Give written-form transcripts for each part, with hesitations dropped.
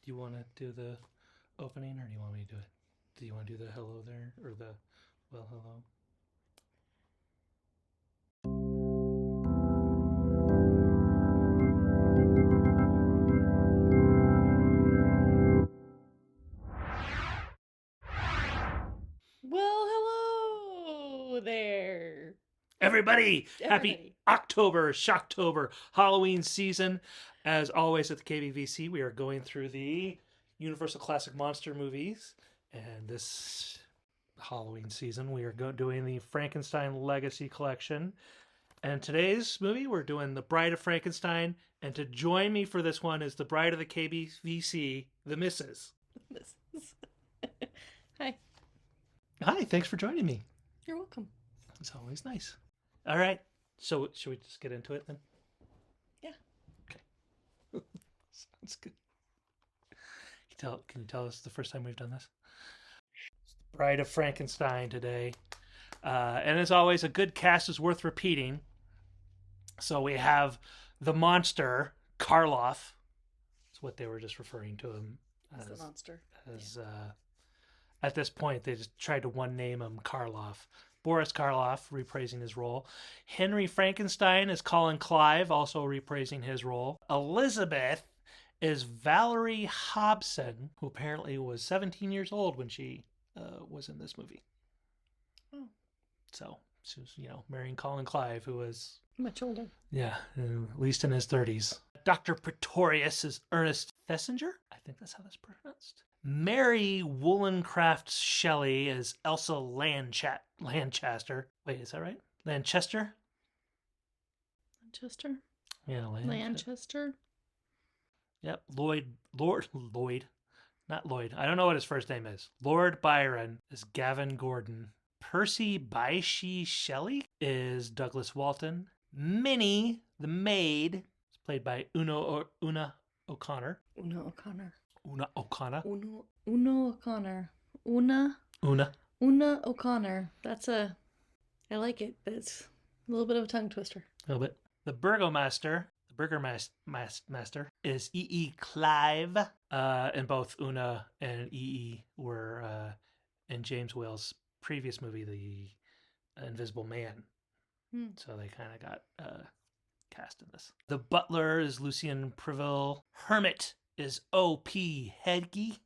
Do you want to do the opening, or do you want me to do it? Do you want to do the hello there, or the well, hello? Well, hello there. Everybody, happy Everybody. October, Shocktober, Halloween season. As always at the KBVC, we are going through the Universal Classic Monster movies. And this Halloween season, we are doing the Frankenstein Legacy Collection. And today's movie, we're doing The Bride of Frankenstein. And to join me for this one is the bride of the KBVC, the Missus. Hi. Hi, thanks for joining me. You're welcome. It's always nice. All right. So, should we just get into it then? Yeah. Okay. Sounds good. Can you tell us the first time we've done this? It's the Bride of Frankenstein today. And as always, a good cast is worth repeating. So we have the monster, Karloff. That's what they were just referring to him as. The monster. At this point, they just tried to one name him Karloff. Boris Karloff reprising his role. Henry Frankenstein is Colin Clive, also reprising his role. Elizabeth is Valerie Hobson, who apparently was 17 years old when she was in this movie. Oh. So she was, marrying Colin Clive, who was much older. Yeah, at least in his 30s. Dr. Pretorius is Ernest Thesiger. I think that's how that's pronounced. Mary Wollstonecraft Shelley is Elsa Lanchester. Wait, is that right? Lanchester? Lanchester? Yeah, Lanchester. Yep, not Lloyd. I don't know what his first name is. Lord Byron is Gavin Gordon. Percy Bysshe Shelley is Douglas Walton. Minnie, the maid, is played by Una O'Connor. Una O'Connor. Una O'Connor. Una O'Connor. Una O'Connor. I like it, but it's a little bit of a tongue twister. A little bit. The Burgomaster is E.E. Clive. And both Una and E.E. were in James Whale's previous movie, The Invisible Man. So they kind of got cast in this. The butler is Lucien Preville. Hermit is O.P. Heggie.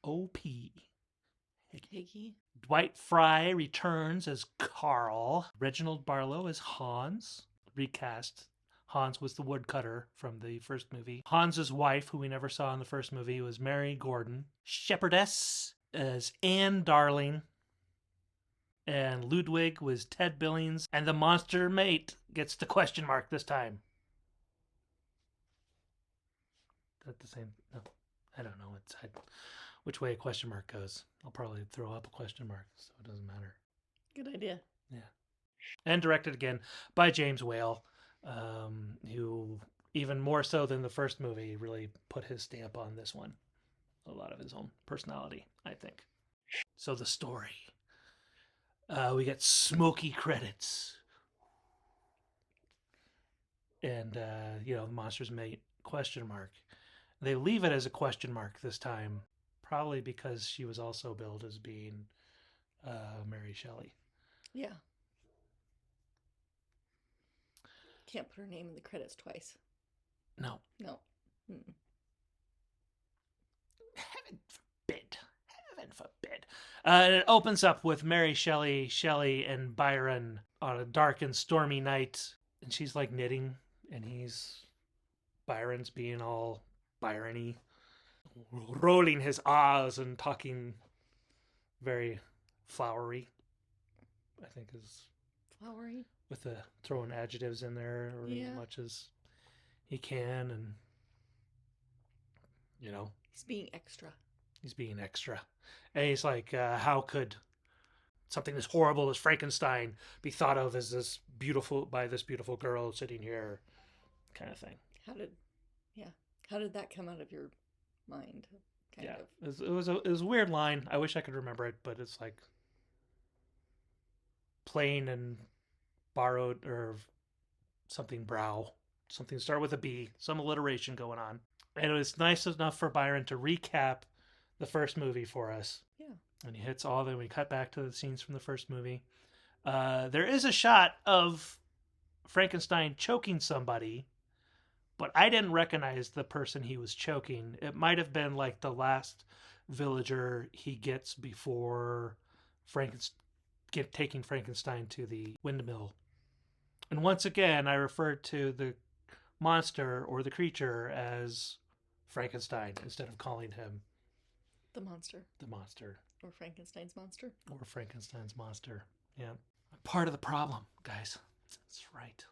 O.P. Heggie. Dwight Fry returns as Carl. Reginald Barlow as Hans. Recast. Hans was the woodcutter from the first movie. Hans's wife, who we never saw in the first movie, was Mary Gordon. Shepherdess as Anne Darling. And Ludwig was Ted Billings. And the monster mate gets the question mark this time. Is that the same? No, I don't know. Which way a question mark goes. I'll probably throw up a question mark, so it doesn't matter. Good idea. Yeah. And directed again by James Whale, who, even more so than the first movie, really put his stamp on this one. A lot of his own personality, I think. So the story. We get smoky credits. And, the monster's mate, question mark. They leave it as a question mark this time, probably because she was also billed as being Mary Shelley. Yeah. Can't put her name in the credits twice. No. Mm-mm. Heaven forbid. It opens up with Mary Shelley, and Byron on a dark and stormy night. And she's like knitting, and Byron's being all Byron-y, rolling his R's and talking very flowery, I think is... Flowery? With throwing adjectives in there as much as he can, and he's being extra. And he's like, how could something as horrible as Frankenstein be thought of as this beautiful girl sitting here, kind of thing. How did that come out of your mind? Kind of. It was a weird line. I wish I could remember it, but it's like plain and borrowed, or something start with a B, some alliteration going on. And it was nice enough for Byron to recap the first movie for us. Yeah. And he hits all the, we cut back to the scenes from the first movie. There is a shot of Frankenstein choking somebody, but I didn't recognize the person he was choking. It might have been like the last villager he gets before taking Frankenstein to the windmill. And once again, I referred to the monster or the creature as Frankenstein instead of calling him The monster. the monster Or Frankenstein's monster. or Frankenstein's monster. Yeah. Part of the problem, guys. That's right.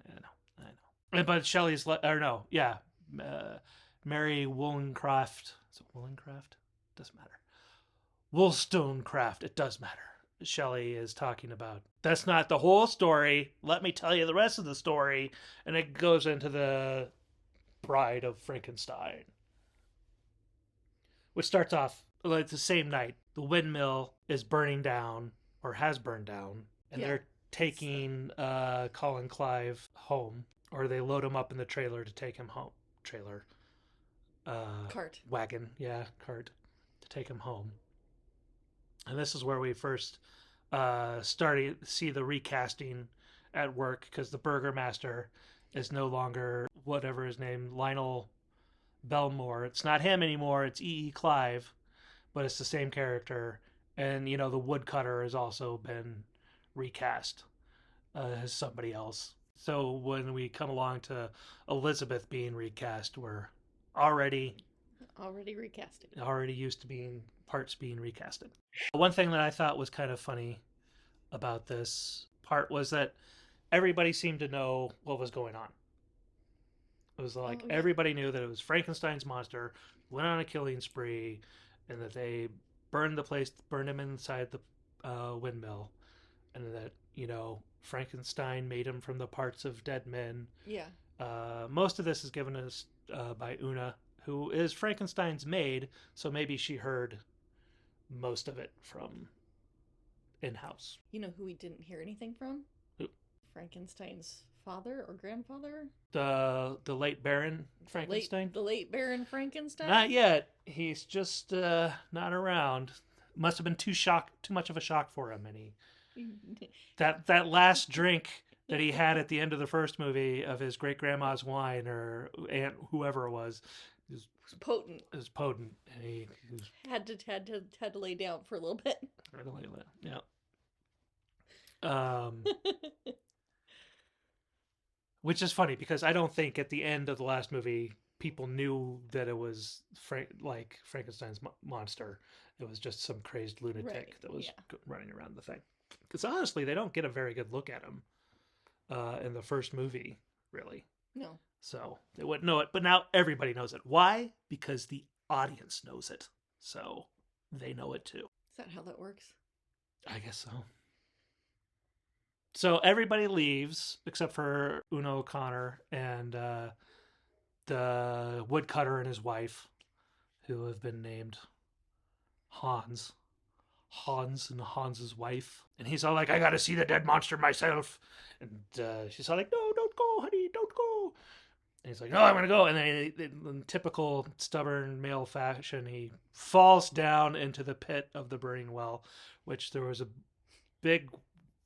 I know. But Shelley's, Mary Wollstonecraft. Is it Wollstonecraft? Doesn't matter. Wollstonecraft. It does matter. Shelley is talking about. That's not the whole story. Let me tell you the rest of the story. And it goes into the Bride of Frankenstein, which starts off like the same night. The windmill is burning down, or has burned down, and they're taking Colin Clive home, or they load him up in the trailer to take him home. Cart. Wagon, cart, to take him home. And this is where we first started to see the recasting at work, because the burgomaster is no longer whatever his name, Lionel Belmore. It's not him anymore. It's E.E. Clive, but it's the same character. And, the woodcutter has also been recast as somebody else. So when we come along to Elizabeth being recast, we're already recasted. Already used to being parts being recasted. One thing that I thought was kind of funny about this part was that everybody seemed to know what was going on. It was like everybody knew that it was Frankenstein's monster, went on a killing spree, and that they burned him inside the windmill, and that, Frankenstein made him from the parts of dead men. Yeah. Most of this is given us by Una, who is Frankenstein's maid, so maybe she heard most of it from in-house. You know who we didn't hear anything from? Who? Frankenstein's father or grandfather? The late Baron Frankenstein? The late Baron Frankenstein? Not yet. He's just not around. Must have been too much of a shock for him, and he that last drink that he had at the end of the first movie of his great grandma's wine, or aunt, whoever it was potent. It was potent, and he was, had to lay down for a little bit. Yeah. Which is funny, because I don't think at the end of the last movie people knew that it was Frankenstein's monster. It was just some crazed lunatic that was running around the thing. Because honestly, they don't get a very good look at him in the first movie, really. No. So they wouldn't know it, but now everybody knows it. Why? Because the audience knows it, so they know it too. Is that how that works? I guess so. So everybody leaves except for Una O'Connor and the woodcutter and his wife, who have been named Hans and Hans's wife. And he's all like, I gotta see the dead monster myself. And she's all like, no, don't go, honey, don't go. And he's like, no, I'm gonna go. And then in typical stubborn male fashion, he falls down into the pit of the burning well, which there was a big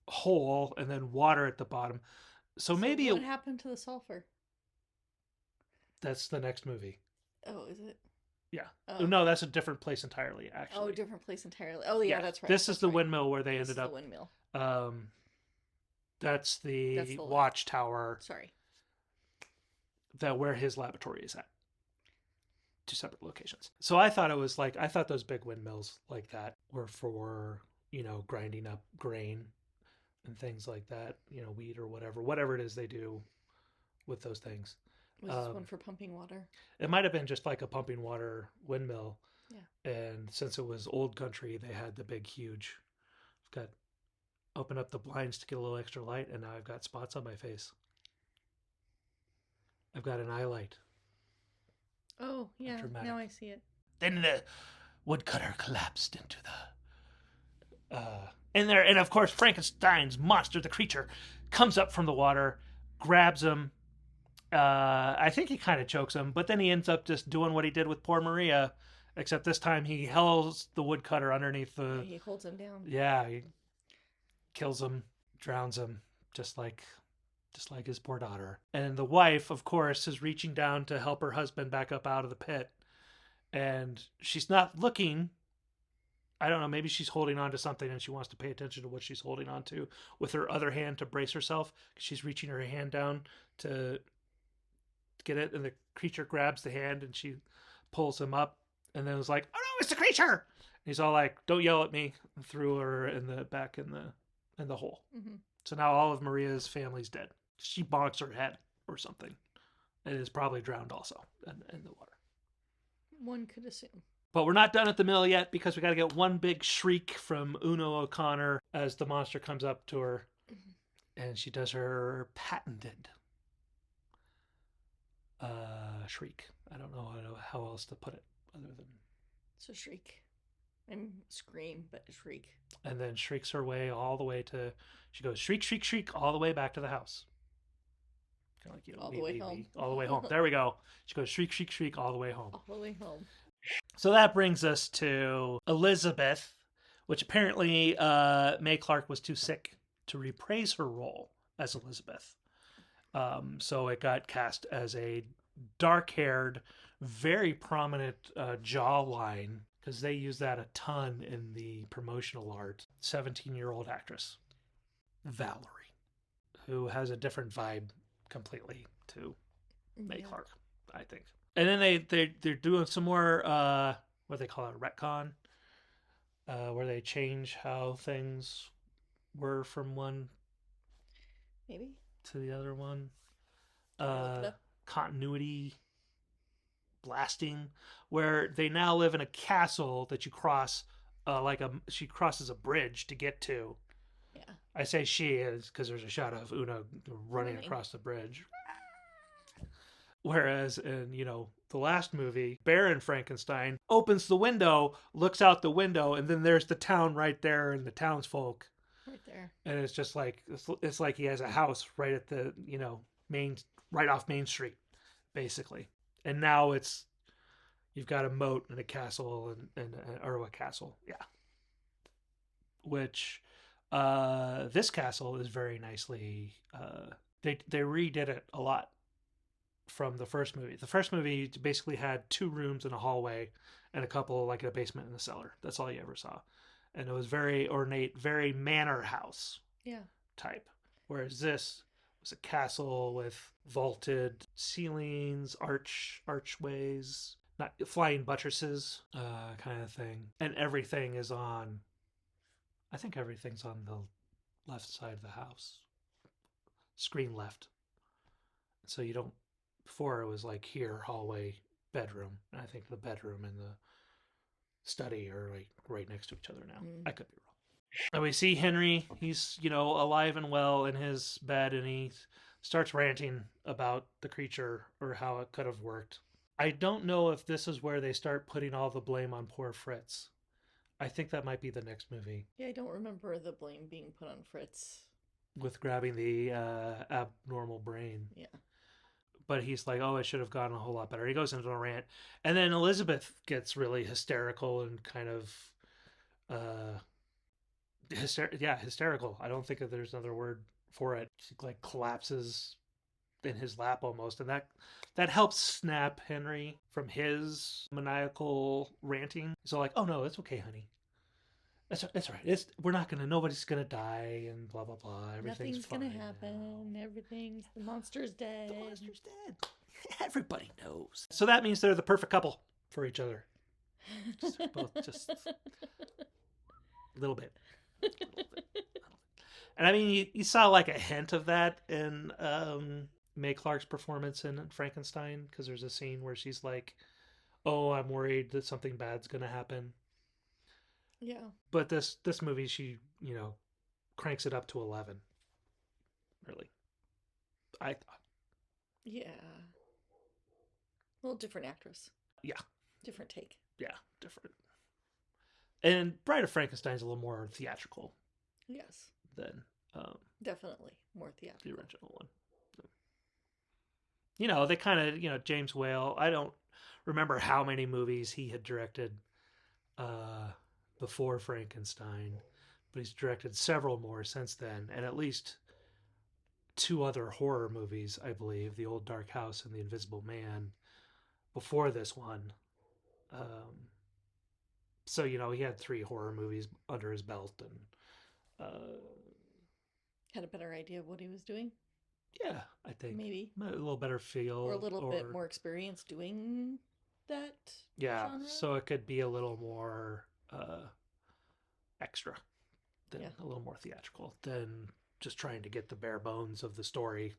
hole and then water at the bottom. So maybe what happened to the sulfur? That's the next movie. Oh, is it? Yeah. Oh. No, that's a different place entirely, actually. Oh, a different place entirely. Oh, yeah, that's right. This is the windmill where they ended up. The windmill. That's the watchtower. Sorry. That where his laboratory is at. Two separate locations. So I thought those big windmills like that were for, grinding up grain and things like that, wheat or whatever it is they do with those things. Was this one for pumping water? It might have been just like a pumping water windmill. Yeah. And since it was old country, they had the big, huge. Open up the blinds to get a little extra light, and now I've got spots on my face. I've got an eye light. Oh, yeah. Dramatic. Now I see it. Then the woodcutter collapsed into the... and of course, Frankenstein's monster, the creature, comes up from the water, grabs him, I think he kind of chokes him, but then he ends up just doing what he did with poor Maria, except this time he held the woodcutter underneath the. He holds him down. Yeah, he kills him, drowns him, just like his poor daughter. And the wife, of course, is reaching down to help her husband back up out of the pit, and she's not looking. I don't know, maybe she's holding on to something and she wants to pay attention to what she's holding on to with her other hand to brace herself. She's reaching her hand down to get it, and the creature grabs the hand and she pulls him up, and then it's like, oh no, it's the creature. And he's all like, don't yell at me, and threw her in the back in the hole. Mm-hmm. So now all of Maria's family's dead. She bonks her head or something and is probably drowned also in the water. One could assume. But we're not done at the mill yet, because we got to get one big shriek from Uno O'Connor as the monster comes up to her, and she does her patented shriek. I don't know how else to put it other than. It's a shriek. And scream, but a shriek. And then shrieks her way all the way to. She goes shriek, shriek, shriek all the way back to the house. Kind of like, all the way home. All the way home. There we go. She goes shriek, shriek, shriek all the way home. All the way home. So that brings us to Elizabeth, which apparently Mae Clarke was too sick to reprise her role as Elizabeth. So it got cast as a dark-haired, very prominent jawline, because they use that a ton in the promotional art. 17-year-old actress, Valerie, who has a different vibe completely to Mae Clarke, I think. And then they're doing some more what they call it, retcon, where they change how things were from one maybe to the other one. Continuity blasting, where they now live in a castle that you cross, she crosses a bridge to get to. Yeah. I say she is because there's a shot of Una running across the bridge. Whereas in, the last movie, Baron Frankenstein opens the window, looks out the window, and then there's the town right there and the townsfolk. Right there. And it's just like, it's like he has a house right at the, right off Main Street, basically. And now you've got a moat and a castle or a castle. Yeah. Which, this castle is very nicely, they redid it a lot from the first movie. The first movie basically had 2 rooms and a hallway and a couple, like a basement and a cellar. That's all you ever saw. And it was very ornate, very manor house type. Whereas this was a castle with vaulted ceilings, archways, not flying buttresses, kind of thing. And everything is I think everything's on the left side of the house. Screen left. So you don't. Before it was like here, hallway, bedroom. And I think the bedroom and the study are like right next to each other now. I could be wrong. And we see Henry. He's, alive and well in his bed, and he starts ranting about the creature or how it could have worked. I don't know if this is where they start putting all the blame on poor Fritz. I think that might be the next movie. Yeah, I don't remember the blame being put on Fritz. With grabbing the abnormal brain. Yeah. But he's like, oh, it should have gone a whole lot better. He goes into a rant. And then Elizabeth gets really hysterical and kind of hysterical. I don't think that there's another word for it. She like collapses in his lap almost. And that helps snap Henry from his maniacal ranting. He's all like, oh no, it's okay, honey. That's right. Nobody's gonna die and blah blah blah. Everything's gonna happen. The monster's dead. The monster's dead. Everybody knows. So that means they're the perfect couple for each other. Just a little bit. And I mean, you saw like a hint of that in Mae Clarke's performance in Frankenstein, because there's a scene where she's like, "Oh, I'm worried that something bad's gonna happen." Yeah. But this movie, she, cranks it up to 11. Really. I thought. Yeah. A little different actress. Yeah. Different take. Yeah, different. And Bride of Frankenstein's a little more theatrical. Yes. Than definitely more theatrical. the original one. they kind of, James Whale. I don't remember how many movies he had directed uh, before Frankenstein, but he's directed several more since then, and at least two other horror movies, I believe, The Old Dark House and The Invisible Man, before this one. Um, so, he had three horror movies under his belt, and Had a better idea of what he was doing, yeah, I think maybe, a little better or a feel, little bit or more experience doing that yeah, genre. so it could be a little more extra, than Yeah. a little more theatrical than just trying to get the bare bones of the story,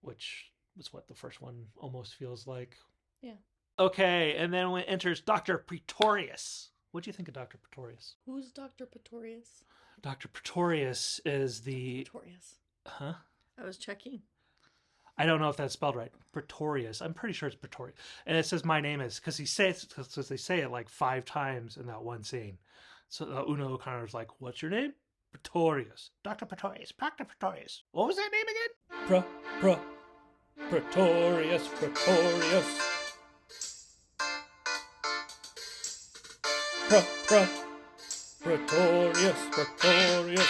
which was what the first one almost feels like. Yeah. Okay, and then when enters Dr. Pretorius. What do you think of Dr. Pretorius? Who's Dr. Pretorius? Dr. Pretorius is the. Pretorius. Huh? I was checking. I don't know if that's spelled right. Pretorius. I'm pretty sure it's Pretorius. And it says my name is, because they say it like 5 times in that one scene. So Una O'Connor's like, what's your name? Pretorius. Dr. Pretorius. Dr. Pretorius. What was that name again? Pretorius. Pretorius. Pretorius.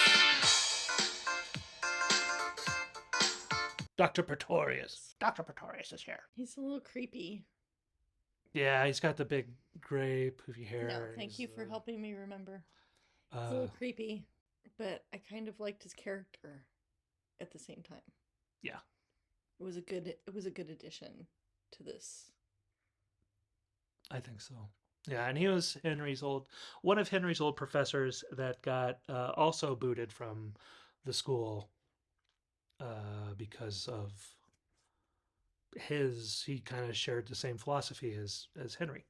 Dr. Pretorius. Dr. Pretorius is here. He's a little creepy. Yeah, he's got the big gray poofy hair. No, thank you for helping me remember. It's a Uh, little creepy, but I kind of liked his character at the same time. Yeah. It was a good addition to this. I think so. Yeah, and he was one of Henry's old professors that got also booted from the school because of he kind of shared the same philosophy as Henry.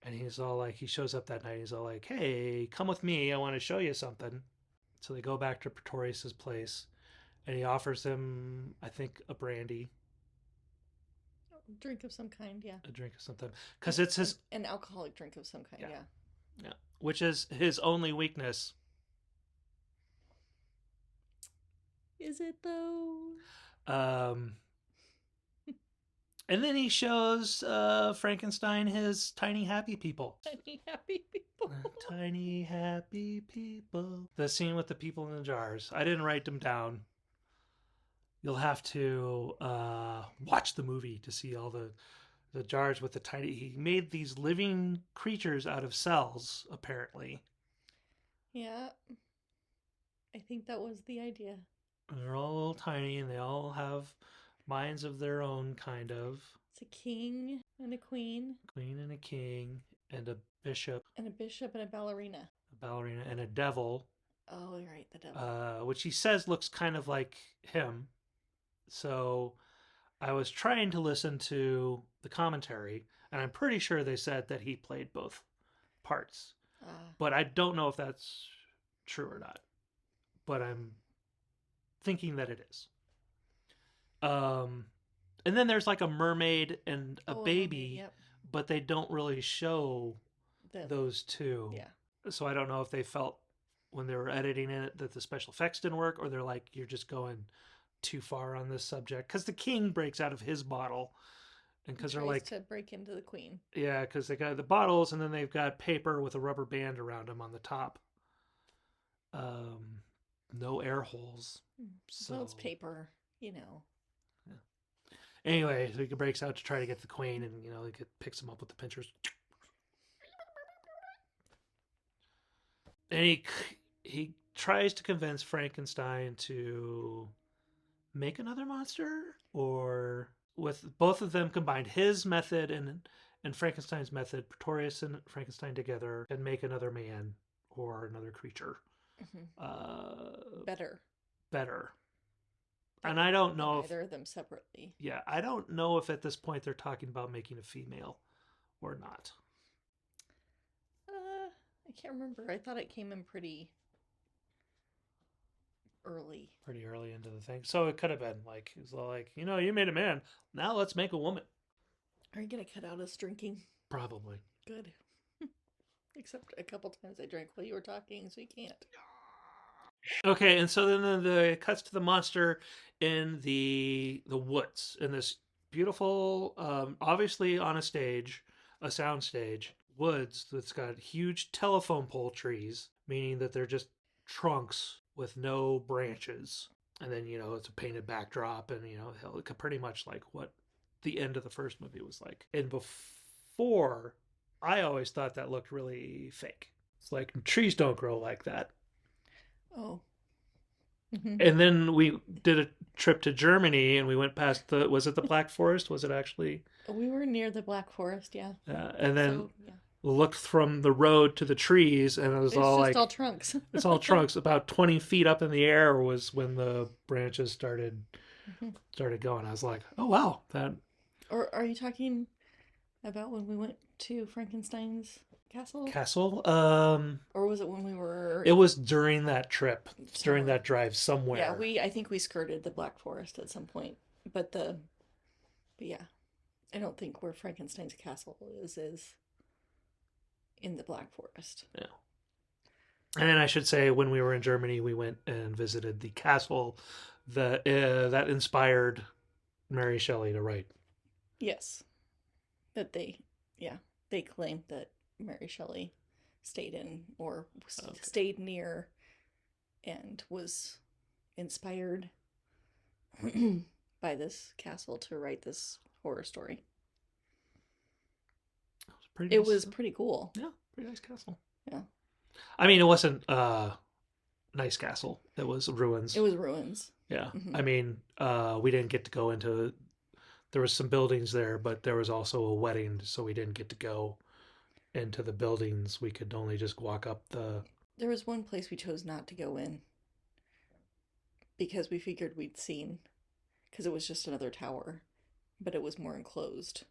And he's all like, he shows up that night, he's all like, hey, come with me, I want to show you something. So they go back to Pretorius's place, and he offers him, I think, a brandy. Drink of some kind, yeah. A drink of something. Because it's his... An alcoholic drink of some kind, yeah. Yeah. Which is his only weakness. Is it, though? And then he shows Frankenstein his tiny happy people. Tiny happy people. Tiny happy people. The scene with the people in the jars. I didn't write them down. You'll have to watch the movie to see all the jars with the tiny... He made these living creatures out of cells, apparently. Yeah. I think that was the idea. They're all a little tiny, and they all have minds of their own, kind of. It's a king and a queen. Queen and a king, and a bishop. And a bishop and a ballerina. A ballerina, and a devil. Oh, you're right, the devil. Which he says looks kind of like him. So I was trying to listen to the commentary, and I'm pretty sure they said that he played both parts. But I don't know if that's true or not. But I'm thinking that it is. And then there's like a mermaid and a baby, yep. But they don't really show those two. Yeah. So I don't know if they felt when they were editing it that the special effects didn't work, or they're like, you're just going too far on this subject. Because the king breaks out of his bottle, and because they're like to break into the queen. Yeah, because they got the bottles, and then they've got paper with a rubber band around them on the top. No air holes. So Well, it's paper, you know. Yeah. Anyway, so he breaks out to try to get the queen, and he picks him up with the pinchers. And he tries to convince Frankenstein to make another monster, or with both of them combined, his method and Frankenstein's method, Pretorius and Frankenstein together, and make another man or another creature. Mm-hmm. Better. And I don't know if either of them separately. Yeah, I don't know if at this point they're talking about making a female or not. I can't remember. I thought it came in pretty early. Pretty early into the thing. So it could have been like, it was like, you made a man. Now let's make a woman. Are you going to cut out us drinking? Probably. Good. Except a couple times I drank while you were talking, so you can't. Okay, and so then it cuts to the monster in the woods in this beautiful, obviously on a stage, a sound stage, woods that's got huge telephone pole trees, meaning that they're just trunks with no branches. And then it's a painted backdrop, and pretty much like what the end of the first movie was like. And before, I always thought that looked really fake. It's like trees don't grow like that. Oh. Hmm. And then we did a trip to Germany, and we went past was it the Black Forest? Was it actually? We were near the Black Forest, yeah. And then So, yeah. looked from the road to the trees, and it was It's all just all like, trunks. it's all trunks. About 20 feet up in the air was when the branches Mhm. started going. I was like, oh wow, that Or are you talking about when we went to Frankenstein's castle? castle. Or was it when we were It was during that trip, during somewhere? that drive Yeah, somewhere. I think we skirted the Black Forest at some point. But yeah, I don't think where Frankenstein's castle is in the Black Forest. Yeah. And then I should say, when we were in Germany, we went and visited the castle that inspired Mary Shelley to write. Yes, that yeah, they claimed that Mary Shelley stayed in or Okay. stayed near and was inspired by this castle to write this horror story. Pretty It nice. was pretty cool. Yeah, pretty nice castle. Yeah. I mean, it wasn't a nice castle. It was ruins. It was ruins. Yeah. Mhm. I mean, we didn't get to go into. There was some buildings there, but there was also a wedding, so we didn't get to go into the buildings. We could only just walk up the. There was one place we chose not to go in because we figured we'd seen, because it was just another tower, but it was more enclosed.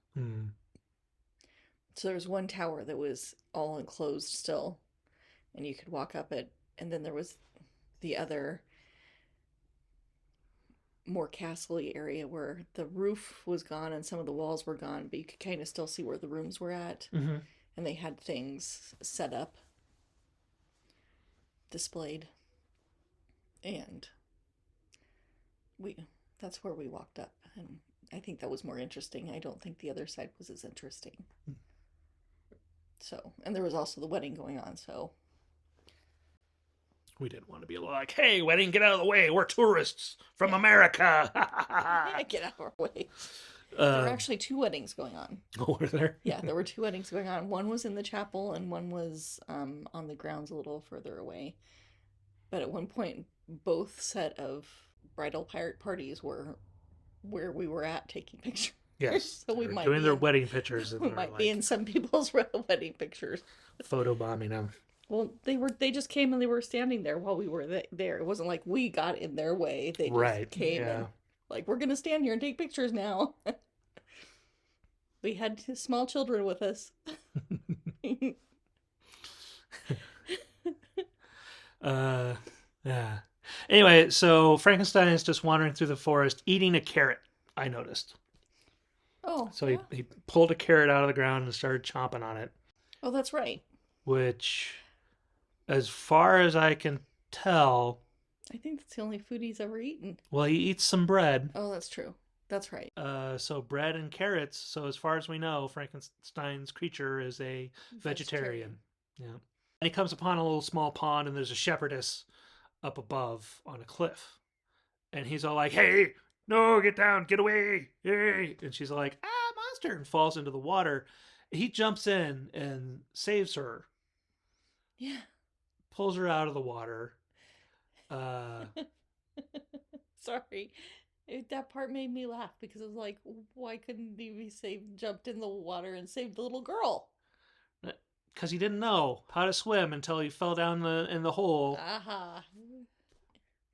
So there was one tower that was all enclosed still, and you could walk up it, and then there was the other more castle-y area where the roof was gone and some of the walls were gone, but you could kind of still see where the rooms were at, Mm-hmm. and they had things set up, displayed, and we that's where we walked up, and I think that was more interesting. I don't think the other side was as interesting. So, and there was also the wedding going on, so We didn't want to be like, hey, wedding, get out of the way. We're tourists from America. get out of our way. There were Uh, actually two weddings going on. oh, were there? Yeah, there were two weddings going on. One was in the chapel, and one was on the grounds a little further away. But at one point, both set of bridal pirate parties were where we were at taking pictures. Yes. So we They're might doing be their in, wedding pictures, and we we're might like be in some people's wedding pictures. photobombing them. Well, they just came and they were standing there while we were there. It wasn't like we got in their way. They just Right. came Yeah. and like, we're gonna stand here and take pictures now. We had small children with us. Yeah. Anyway, so Frankenstein is just wandering through the forest eating a carrot, I noticed. Oh, So yeah. he pulled a carrot out of the ground and started chomping on it, Oh, that's right. which, as far as I can tell, I think that's the only food he's ever eaten. well, he eats some bread. Oh, that's true. That's right. So bread and carrots. So as far as we know, Frankenstein's creature is a vegetarian. Yeah. And he comes upon a little small pond, and there's a shepherdess up above on a cliff. And he's all like, hey, no, get down, get away, hey. And she's like, ah, monster, and falls into the water. He jumps in and saves her, Yeah. pulls her out of the water. Uh, Sorry. That part made me laugh because it was like, why couldn't he be saved, jumped in the water and saved the little girl? because he didn't know how to swim until he fell down in the hole. Aha.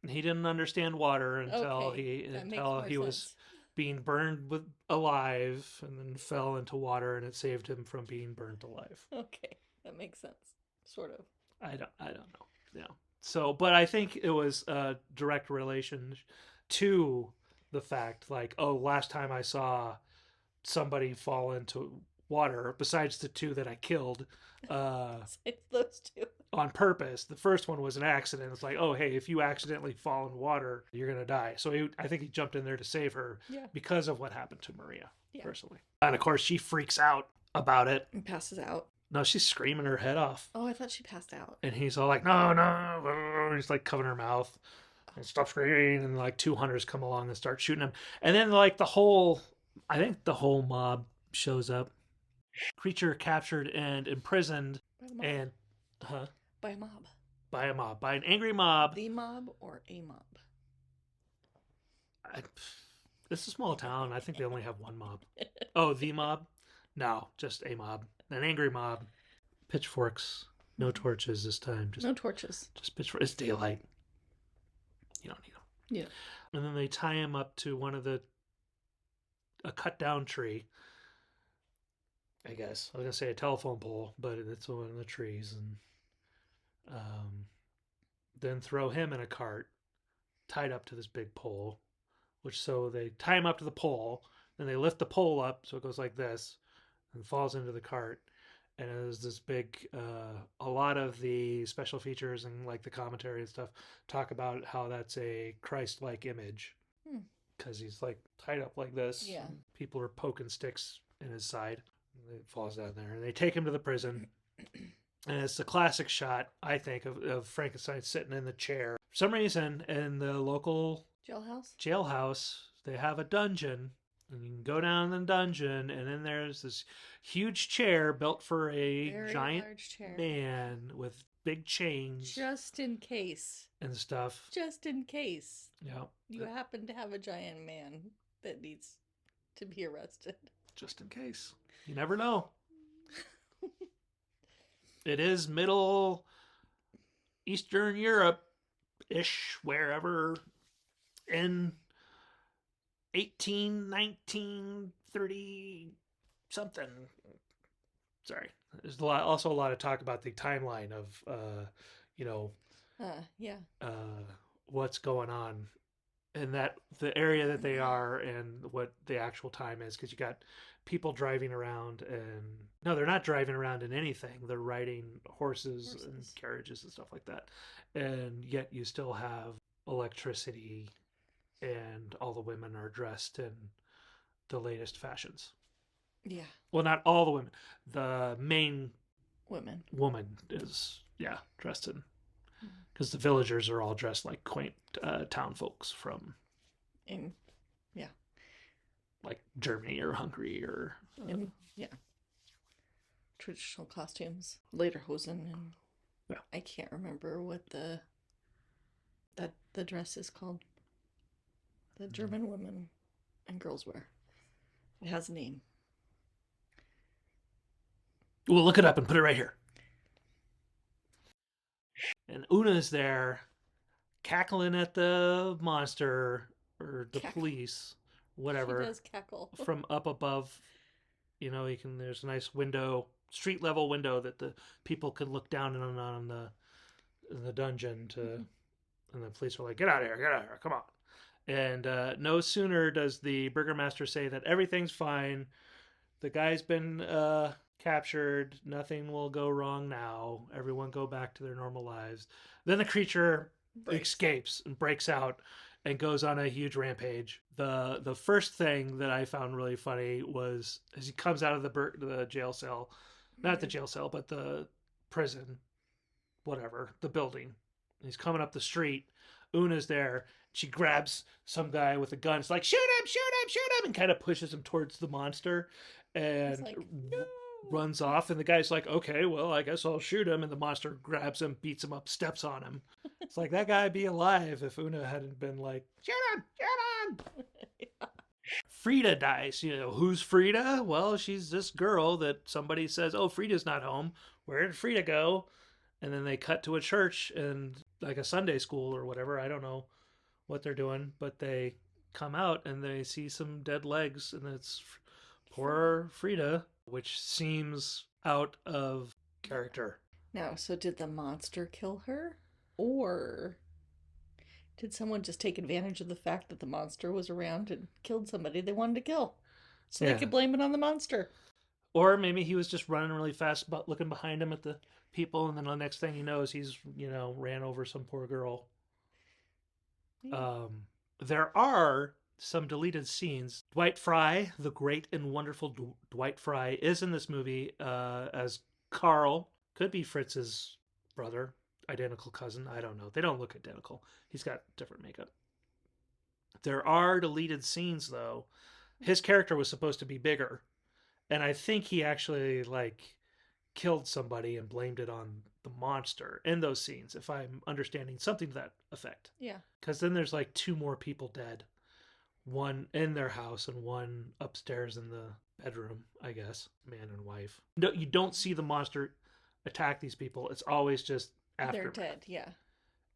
He didn't understand water until Okay, that makes until more he was sense. being burned alive, and then fell into water, and it saved him from being burned alive. Okay, that makes sense. Sort of. I don't know. Yeah. So, but I think it was a direct relation to the fact, like, oh, last time I saw somebody fall into water, besides the two that I killed, It's those two. on purpose. The first one was an accident. It's like, oh, hey, if you accidentally fall in water, you're going to die. So I think he jumped in there to save her because of what happened to Maria, personally. And of course, she freaks out about it. And passes out. No, she's screaming her head off. Oh, I thought she passed out. And he's all like, no, no. He's like covering her mouth. And stop screaming. And like 2 hunters come along and start shooting him. And then like I think the whole mob shows up. Creature captured and imprisoned. And, By a mob. By a mob. By an angry mob. The mob or a mob? It's a small town. I think they only have one mob. Oh, the mob? No, just a mob. An angry mob. Pitchforks. No torches this time. No torches. Just pitchforks. It's daylight. You don't need them. Yeah. And then they tie him up to a cut down tree. I guess. I was going to say a telephone pole, but it's one of the trees. And then throw him in a cart tied up to this big pole. So they tie him up to the pole. Then they lift the pole up so it goes like this and falls into the cart. And it was this big, a lot of the special features and like the commentary and stuff talk about how that's a Christ-like image. Because he's like tied up like this. Yeah. People are poking sticks in his side. And it falls down there. And they take him to the prison. And it's the classic shot, I think, of Frankenstein sitting in the chair. For some reason, in the local jailhouse, they have a dungeon. And you can go down the dungeon, and then there's this huge chair built for a very giant large chair. Man with big chains. Just in case. And stuff. Just in case. Yeah. You happen to have a giant man that needs to be arrested. Just in case. You never know. It is Middle Eastern Europe-ish, wherever, in 19, 30 something. Sorry. There's also a lot of talk about the timeline of, what's going on in the area that they are and what the actual time is. Because you got people driving around no, they're not driving around in anything. They're riding horses and carriages and stuff like that. And yet you still have electricity and all the women are dressed in the latest fashions. Yeah. Well, not all the women. The main woman is, dressed in. Because the villagers are all dressed like quaint town folks from... like Germany or Hungary or... traditional costumes. Lederhosen and... I can't remember what the dress is called. The German women and girls wear. It has a name. We'll look it up and put it right here. And Una's there cackling at the monster or the police, whatever. She does cackle. From up above. There's a nice window, street level window that the people can look down on the dungeon to, and the police are like, get out of here, come on. And no sooner does the burgomaster say that everything's fine, the guy's been captured, nothing will go wrong now, everyone go back to their normal lives. Then the creature escapes and breaks out and goes on a huge rampage. The first thing that I found really funny was as he comes out of the jail cell, not the jail cell, but the prison, whatever, the building. He's coming up the street. Una's there. She grabs some guy with a gun. It's like, shoot him, and kind of pushes him towards the monster and no. runs off. And the guy's like, okay, well, I guess I'll shoot him. And the monster grabs him, beats him up, steps on him. It's like, that guy'd be alive if Una hadn't been like, shoot him. Frida dies. Who's Frida? Well, she's this girl that somebody says, oh, Frida's not home. Where did Frida go? And then they cut to a church and like a Sunday school or whatever. I don't know what they're doing, but they come out and they see some dead legs, and it's poor Frida, which seems out of character. Now, so did the monster kill her? Or did someone just take advantage of the fact that the monster was around and killed somebody they wanted to kill? So they could blame it on the monster. Or maybe he was just running really fast, but looking behind him at the people, and then the next thing he knows, he's ran over some poor girl. Um, there are some deleted scenes. Dwight Fry, the great and wonderful Dwight Fry, is in this movie as Carl. Could be Fritz's brother, identical cousin. I don't know. They don't look identical. He's got different makeup. There are deleted scenes though. His character was supposed to be bigger, and I think he actually killed somebody and blamed it on the monster in those scenes, if I'm understanding something to that effect. Yeah. Because then there's two more people dead, one in their house and one upstairs in the bedroom, I guess, man and wife. No, you don't see the monster attack these people. It's always just after they're dead. Yeah.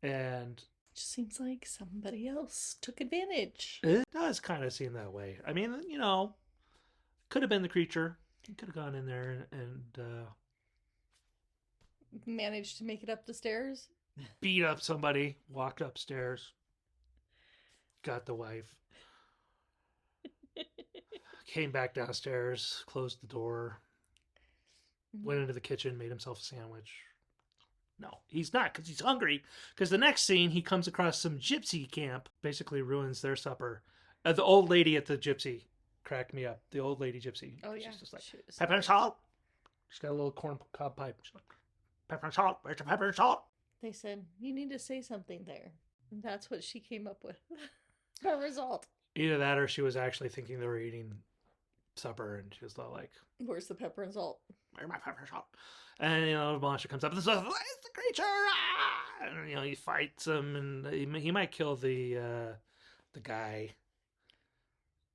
And it just seems like somebody else took advantage. It does kind of seem that way. I mean, could have been the creature. He could have gone in there and managed to make it up the stairs, beat up somebody, walked upstairs, got the wife, came back downstairs, closed the door, went into the kitchen, made himself a sandwich. No, he's not, because he's hungry. Because the next scene, he comes across some gypsy camp, basically ruins their supper. The old lady at the gypsy cracked me up. The old lady gypsy. Oh, yeah. She's just like, pepper and salt. She's got a little corn cob pipe. She's like, pepper and salt. Where's the pepper and salt? They said, you need to say something there. And that's what she came up with. Pepper and salt. Either that or she was actually thinking they were eating supper, and she was all like, where's the pepper and salt? Where's my pepper and salt? And, the monster comes up and says, it's the creature! Ah! And, he fights him, and he might kill the guy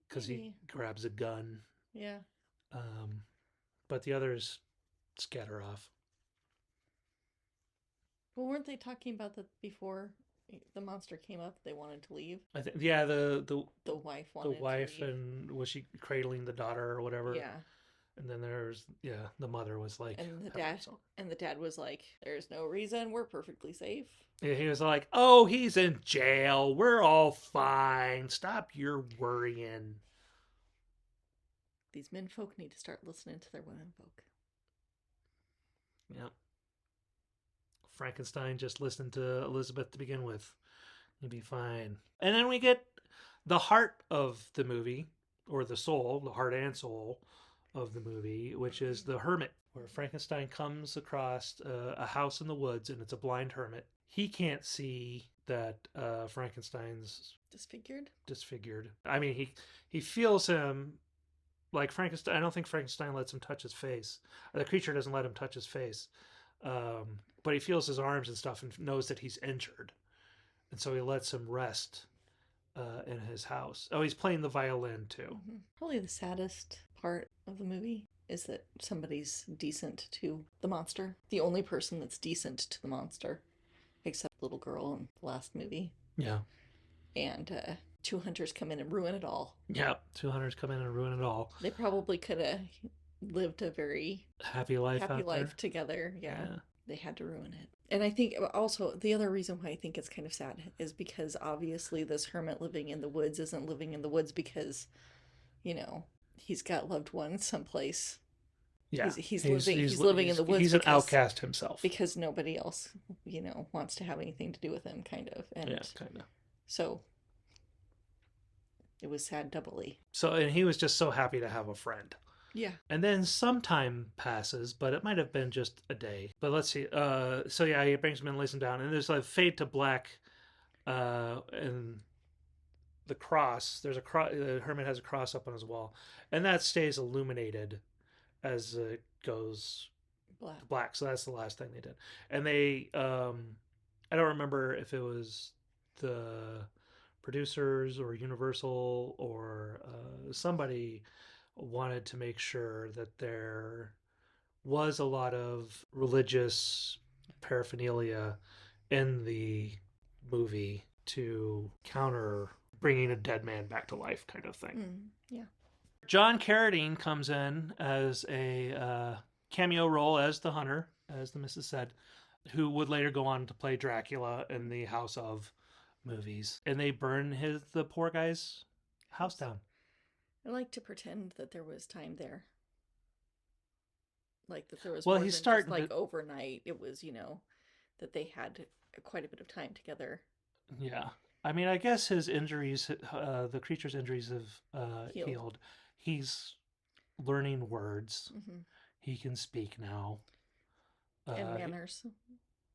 because he grabs a gun. Yeah. But the others scatter off. Well, weren't they talking about that before the monster came up? They wanted to leave. I think, yeah, the wife wanted the wife to leave. And was she cradling the daughter or whatever? Yeah. And then there's the mother was like, and the dad was like, "There's no reason. We're perfectly safe." Yeah, he was like, "Oh, he's in jail. We're all fine. Stop your worrying." These men folk need to start listening to their women folk. Yep. Frankenstein just listened to Elizabeth to begin with. He'd be fine. And then we get the heart of the movie, or the soul, the heart and soul of the movie, which is the hermit, where Frankenstein comes across a house in the woods, and it's a blind hermit. He can't see that Frankenstein's disfigured. I mean, he feels him like Frankenstein. I don't think Frankenstein lets him touch his face. The creature doesn't let him touch his face. But he feels his arms and stuff and knows that he's injured. And so he lets him rest in his house. Oh, he's playing the violin too. Mm-hmm. Probably the saddest part of the movie is that somebody's decent to the monster. The only person that's decent to the monster, except the little girl in the last movie. Yeah. And two hunters come in and ruin it all. Yeah, two hunters come in and ruin it all. They probably could have lived a very happy life together. Yeah. They had to ruin it. And I think also the other reason why I think it's kind of sad is because obviously this hermit living in the woods isn't living in the woods because, he's got loved ones someplace. Yeah. He's living in the woods. He's an outcast himself. Because nobody else, wants to have anything to do with him, kind of. And yeah, kind of. So it was sad doubly. And he was just so happy to have a friend. Yeah. And then some time passes, but it might have been just a day. But let's see. He brings him in, lays him down, and there's a fade to black, and the cross. There's a cross. The hermit has a cross up on his wall, and that stays illuminated as it goes black. So that's the last thing they did. And they, I don't remember if it was the producers or Universal or somebody wanted to make sure that there was a lot of religious paraphernalia in the movie to counter bringing a dead man back to life kind of thing. Yeah. John Carradine comes in as a cameo role as the hunter, as the missus said, who would later go on to play Dracula in the House of movies. And they burn the poor guy's house down. I like to pretend that there was time there. Like that there was Well, more he's than just starting like to. overnight. It was, that they had quite a bit of time together. Yeah. I mean, I guess his injuries, the creature's injuries have Healed. healed. He's learning words. Hmm. He can speak now. And Uh, manners.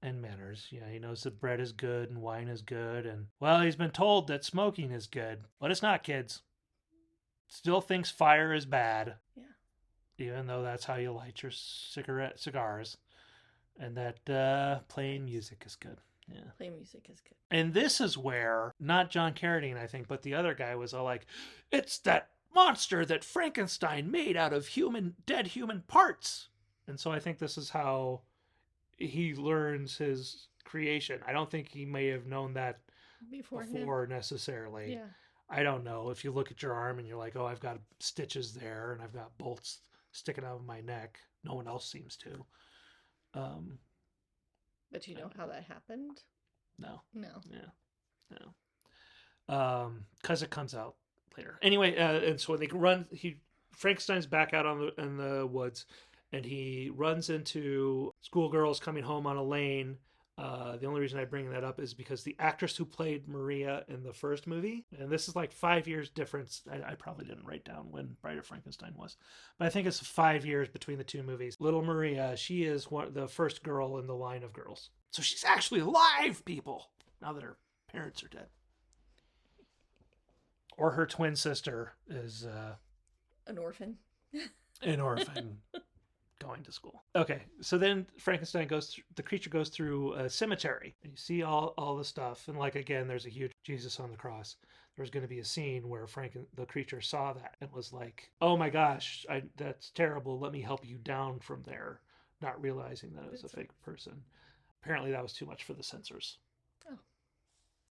and manners. Yeah, he knows that bread is good and wine is good. And, well, he's been told that smoking is good. But it's not, kids. Still thinks fire is bad. Yeah. Even though that's how you light your cigars. And that playing music is good. Yeah. Playing music is good. And this is where, not John Carradine, I think, but the other guy was all like, it's that monster that Frankenstein made out of dead human parts. And so I think this is how he learns his creation. I don't think he may have known that before necessarily. Yeah. I don't know. If you look at your arm and you're like, oh, I've got stitches there and I've got bolts sticking out of my neck. No one else seems to. But you know how that happened? No. No. Yeah. No. Because it comes out later. Anyway, and so when they run, Frankenstein's back out in the woods, and he runs into schoolgirls coming home on a lane. The only reason I bring that up is because the actress who played Maria in the first movie, and this is like 5 years difference. I probably didn't write down when Bride of Frankenstein was, but I think it's 5 years between the two movies. Little Maria, she is the first girl in the line of girls. So she's actually alive, people, now that her parents are dead. Or her twin sister is an orphan. An orphan. Going to school. Okay, so then Frankenstein the creature goes through a cemetery. And you see all the stuff, and like again, there's a huge Jesus on the cross. There's going to be a scene where the creature saw that and was like, "Oh my gosh, that's terrible. Let me help you down from there," not realizing that it was a fake person. Apparently, that was too much for the censors. Oh,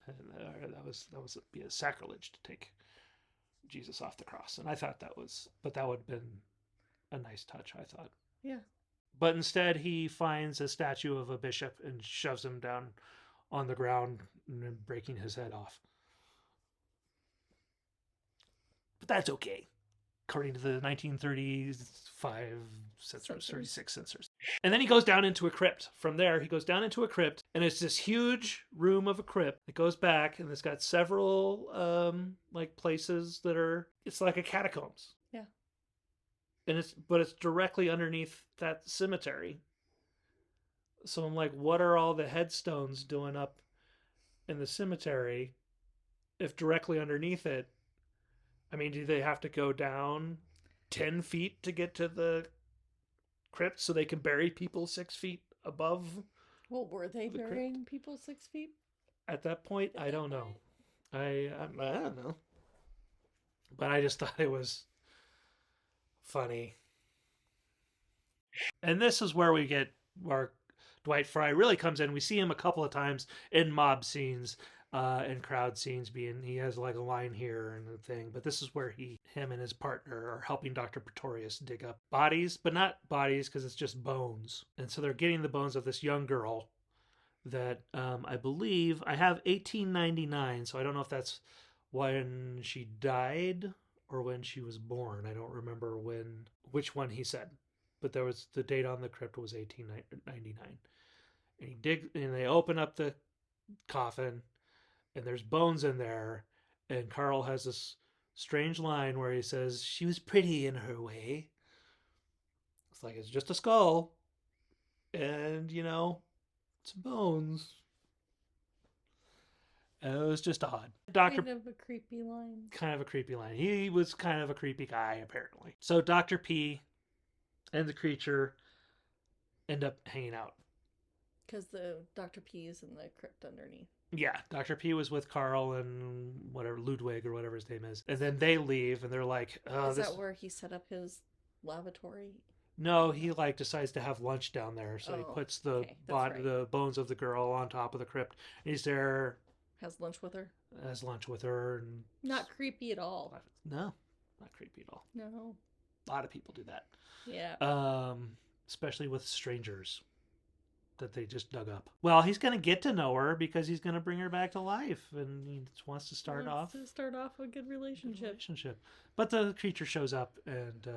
and that was be a sacrilege to take Jesus off the cross, and I thought but that would have been a nice touch. I thought. Yeah. But instead, he finds a statue of a bishop and shoves him down on the ground, breaking his head off. But that's okay, according to the 1935 censors, 36 censors. And then he goes down into a crypt. From there, he goes down into a crypt, and it's this huge room of a crypt. It goes back, and it's got several like places that it's like a catacombs. Yeah. And it's directly underneath that cemetery. So I'm like, what are all the headstones doing up in the cemetery if directly underneath it? I mean, do they have to go down 10 feet to get to the crypt so they can bury people 6 feet above? Well, were they burying people 6 feet? At that point, I don't know. I don't know. But I just thought it was funny. And this is where Dwight Fry really comes in. We see him a couple of times in mob scenes and crowd scenes. He has like a line here and a thing. But this is where him and his partner are helping Dr. Pretorius dig up bodies, but not bodies because it's just bones. And so they're getting the bones of this young girl that I believe I have 1899. So I don't know if that's when she died or when she was born. I don't remember which one he said, but there was the date on the crypt was 1899. And they open up the coffin, and there's bones in there, and Carl has this strange line where he says, "She was pretty in her way." It's like, it's just a skull, and it's bones. And it was just odd. Kind of a creepy line. Kind of a creepy line. He was kind of a creepy guy, apparently. So Dr. P and the creature end up hanging out. Because the Dr. P is in the crypt underneath. Yeah, Dr. P was with Carl and Ludwig or whatever his name is. And then they leave, and they're like, is that where he set up his lavatory? No, he decides to have lunch down there. So he puts the bones of the girl on top of the crypt. And he's there. Has lunch with her. And not creepy at all. No, not creepy at all. No. A lot of people do that. Yeah. Especially with strangers that they just dug up. Well, he's going to get to know her because he's going to bring her back to life, and he wants to start off a good relationship. But the creature shows up, and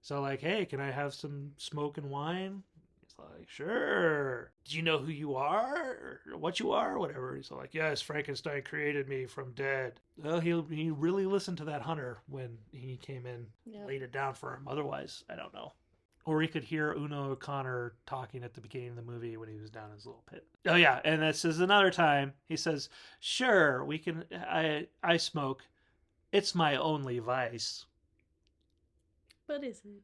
So like, hey, can I have some smoke and wine? He's like, sure. Do you know who you are? Or what you are? Whatever. He's like, yes, Frankenstein created me from dead. Well, he really listened to that hunter when he came in, Yep. laid it down for him. Otherwise, I don't know. Or he could hear Uno O'Connor talking at the beginning of the movie when he was down in his little pit. Oh yeah, and this is another time he says, "Sure, we can. I smoke. It's my only vice." But is it?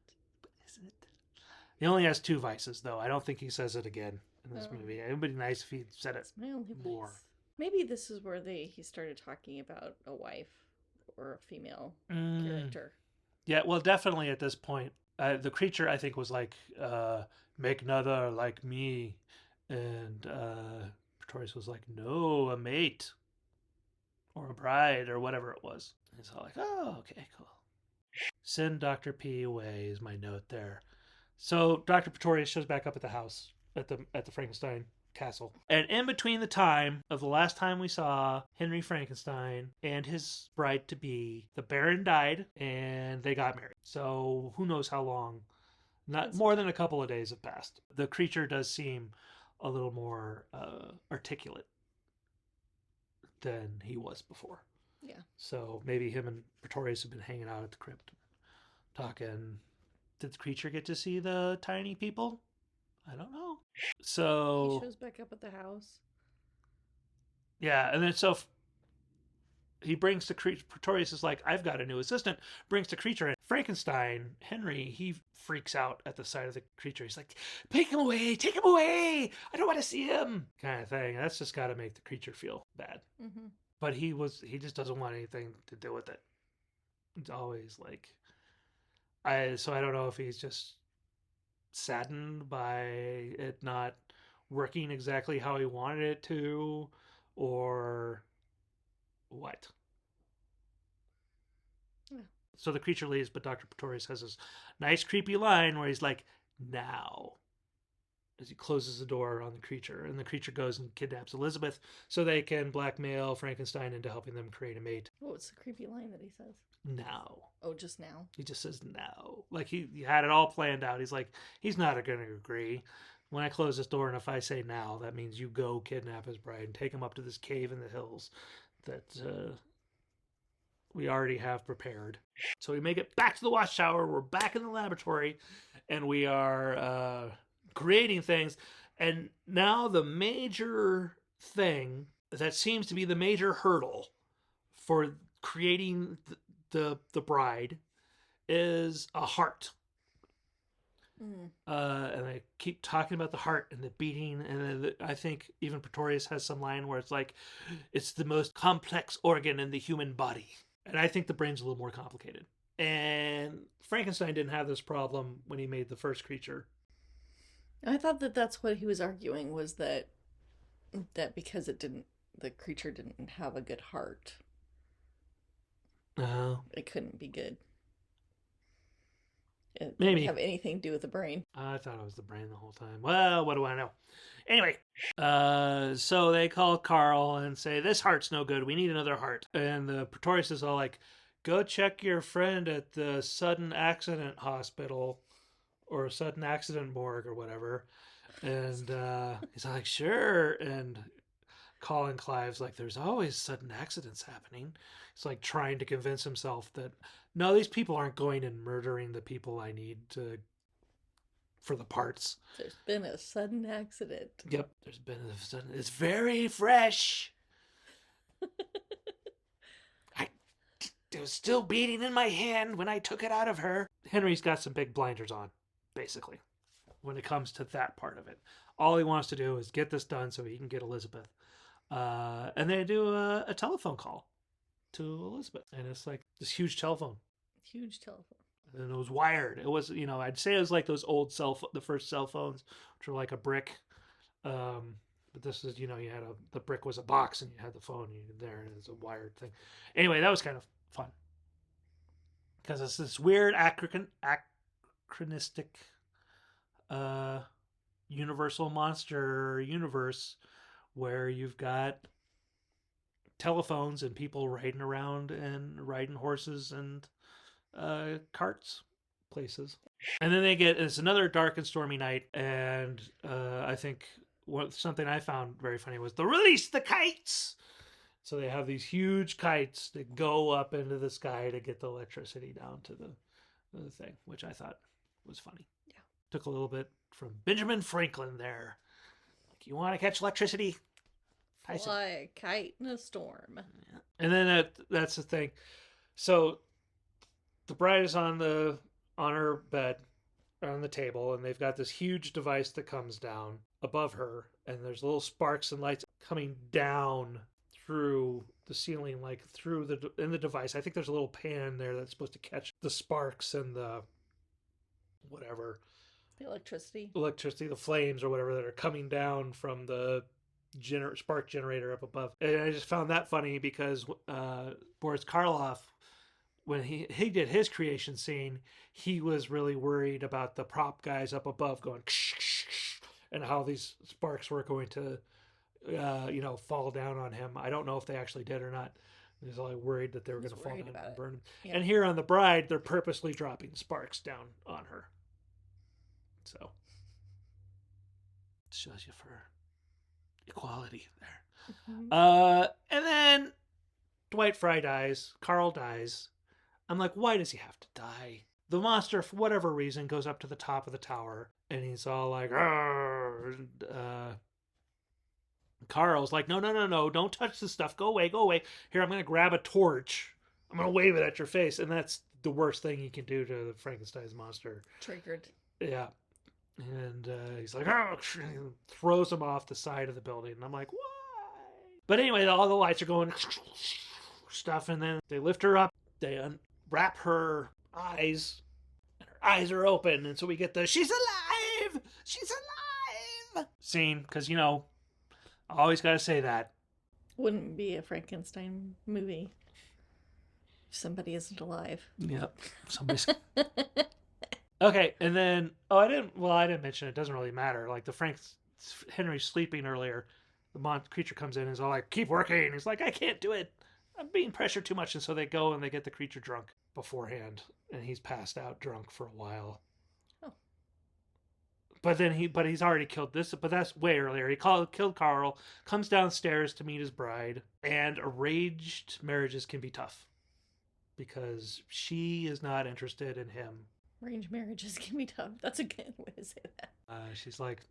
Is it? He only has two vices, though. I don't think he says it again in this Oh. movie. It would be nice if he said it It's my only more. vice. Maybe this is where he started talking about a wife or a female character. Yeah, well, definitely at this point, the creature I think was like, "Make another like me," and Pretorius was like, "No, a mate or a bride or whatever it was." And he's all like, "Oh, okay, cool." Send Dr. P away is my note there. So Dr. Pretorius shows back up at the house at the Frankenstein castle. And in between the time of the last time we saw Henry Frankenstein and his bride to be, the Baron died and they got married. So who knows how long? Not more than a couple of days have passed. The creature does seem a little more articulate than he was before. Yeah. So maybe him and Pretorius have been hanging out at the crypt, talking. Did the creature get to see the tiny people? I don't know. So he shows back up at the house. Yeah, and then so he brings the creature. Pretorius is like, I've got a new assistant. Brings the creature in. Frankenstein, Henry, he freaks out at the sight of the creature. He's like, take him away, take him away. I don't want to see him, kind of thing. That's just got to make the creature feel bad. Mm-hmm. But he just doesn't want anything to do with it. It's always like, so I don't know if he's just saddened by it not working exactly how he wanted it to, or what. Yeah. So the creature leaves, but Dr. Pretorius has this nice creepy line where he's like, now, as he closes the door on the creature, and the creature goes and kidnaps Elizabeth so they can blackmail Frankenstein into helping them create a mate. What's the creepy line that he says? Now. Oh, just now? He just says now. Like he had it all planned out. He's like, he's not going to agree. When I close this door, and if I say now, that means you go kidnap his bride and take him up to this cave in the hills that we already have prepared. So we make it back to the watchtower. We're back in the laboratory, and we are creating things. And now the major thing that seems to be the major hurdle for creating the bride is a heart. Mm. And I keep talking about the heart and the beating, and I think even Pretorius has some line where it's like, it's the most complex organ in the human body. And I think the brain's a little more complicated. And Frankenstein didn't have this problem when he made the first creature. I thought that's what he was arguing, was that because the creature didn't have a good heart, it couldn't be good. It Maybe. didn't have anything to do with the brain. I thought it was the brain the whole time. Well, what do I know? Anyway, so they call Carl and say, this heart's no good. We need another heart. And the Pretorius is all like, go check your friend at the sudden accident hospital or sudden accident morgue or whatever. And he's like, sure. And Colin Clive's like, there's always sudden accidents happening. He's like trying to convince himself that, no, these people aren't going and murdering the people I need for the parts. There's been a sudden accident. Yep, there's been a sudden. It's very fresh. It was still beating in my hand when I took it out of her. Henry's got some big blinders on, basically, when it comes to that part of it. All he wants to do is get this done so he can get Elizabeth. And they do a telephone call to Elizabeth. And it's like this huge telephone. Huge telephone. And it was wired. It was, I'd say it was like those old the first cell phones, which were like a brick. But this is, you had the brick was a box and you had the phone there and it's a wired thing. Anyway, that was kind of fun. Because it's this weird anachronistic universal monster universe where you've got telephones and people riding around and riding horses and carts places. And then it's another dark and stormy night, and I think something I found very funny was the release the kites. So they have these huge kites that go up into the sky to get the electricity down to the thing, which I thought was funny. Yeah. Took a little bit from Benjamin Franklin there. Like, you want to catch electricity? Tyson. Fly a kite in a storm. Yeah. And then that's the thing. So the bride is on her bed, on the table, and they've got this huge device that comes down above her, and there's little sparks and lights coming down through the ceiling, like in the device. I think there's a little pan there that's supposed to catch the sparks and the whatever. The electricity, the flames or whatever that are coming down from the spark generator up above. And I just found that funny because Boris Karloff, when he did his creation scene, he was really worried about the prop guys up above going and how these sparks were going to fall down on him. I don't know if they actually did or not. He was only worried that they were going to fall down and burn him. Yeah. And here on the bride, they're purposely dropping sparks down on her. So shows you for equality there. Mm-hmm. And then Dwight Fry dies. Carl dies. I'm like, why does he have to die? The monster, for whatever reason, goes up to the top of the tower, and he's all like, Carl's like, no, don't touch this stuff. Go away. Here, I'm going to grab a torch. I'm going to wave it at your face. And that's the worst thing you can do to Frankenstein's monster. Triggered. Yeah. And he's like, and throws him off the side of the building. And I'm like, why? But anyway, all the lights are going stuff. And then they lift her up. They unwrap her eyes. And her eyes are open. And so we get the, she's alive! She's alive! Scene. Because, I always got to say that. Wouldn't be a Frankenstein movie if somebody isn't alive. Yep. Somebody's... Okay, and then I didn't mention it. Doesn't really matter. Like Henry's sleeping earlier. The creature comes in and is all like, "Keep working." He's like, "I can't do it. I'm being pressured too much." And so they go and they get the creature drunk beforehand, and he's passed out drunk for a while. Oh. But he's already killed this. But that's way earlier. He killed Carl. Comes downstairs to meet his bride, and arranged marriages can be tough because she is not interested in him. Arranged marriages can be tough. That's a good way to say that. She's like,